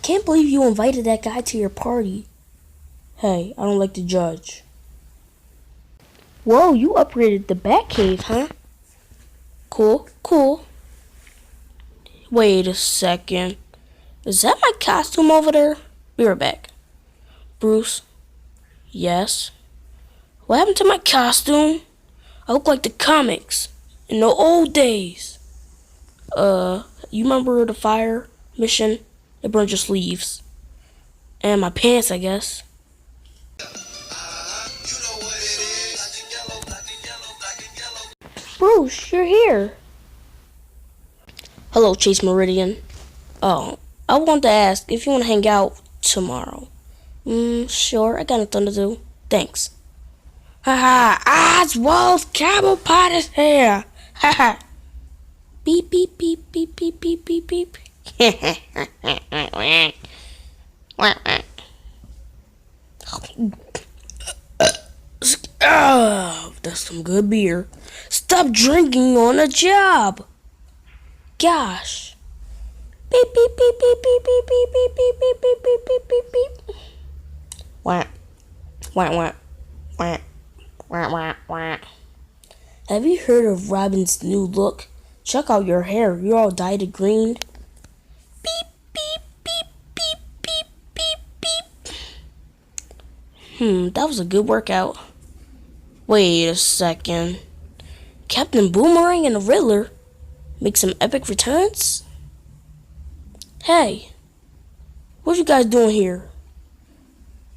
can't believe you invited that guy to your party. Hey, I don't like to judge. Whoa, you upgraded the Batcave, huh? Cool, cool. Wait a second. Is that my costume over there? Be right back. Bruce? Yes? What happened to my costume? I look like the comics in the old days. You remember the fire mission? It burned your sleeves. And my pants, I guess. Bruce, you're here. Hello, Chase Meridian. Oh, I wanted to ask if you want to hang out tomorrow. Sure, I got nothing to do. Thanks. Haha, Oswald Cobblepot is here. Haha. Beep, beep, beep, beep, beep, beep, beep, beep. That's some good beer. Stop drinking on the job. Gosh. Beep, beep, beep, beep, beep, beep, beep, beep, beep, beep, beep, beep, beep, beep, beep. Wah. Wah, wah. Wah. Wah, wah, wah. Have you heard of Robin's new look? Check out your hair. You're all dyed green. Beep, beep, beep, beep, beep, beep, beep. That was a good workout. Wait a second. Captain Boomerang and the Riddler make some epic returns? Hey, what you guys doing here?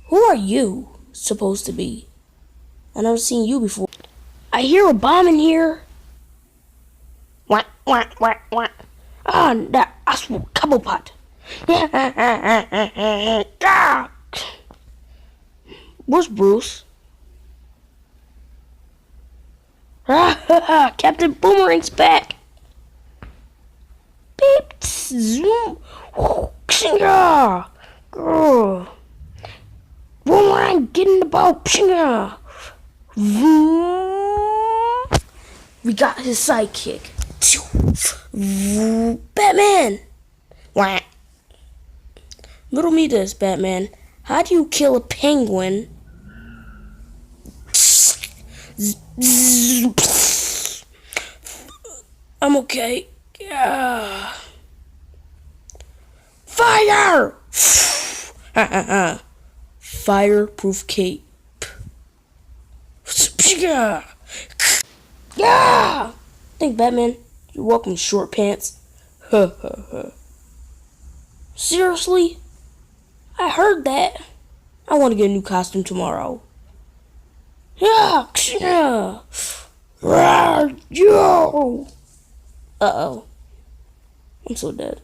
Who are you supposed to be? I've never seen you before. I hear a bomb in here. What? Ah, that Oswald Cobblepot. Where's Bruce? Captain Boomerang's back. Beep, zoom. Boomerang, get in the boat. We got his sidekick. Batman. Riddle me this, Batman. How do you kill a penguin? I'm okay. Fire! Fireproof cape. Think, Batman. You're welcome, short pants. Seriously? I heard that. I want to get a new costume tomorrow. Yo! Uh-oh. I'm so dead.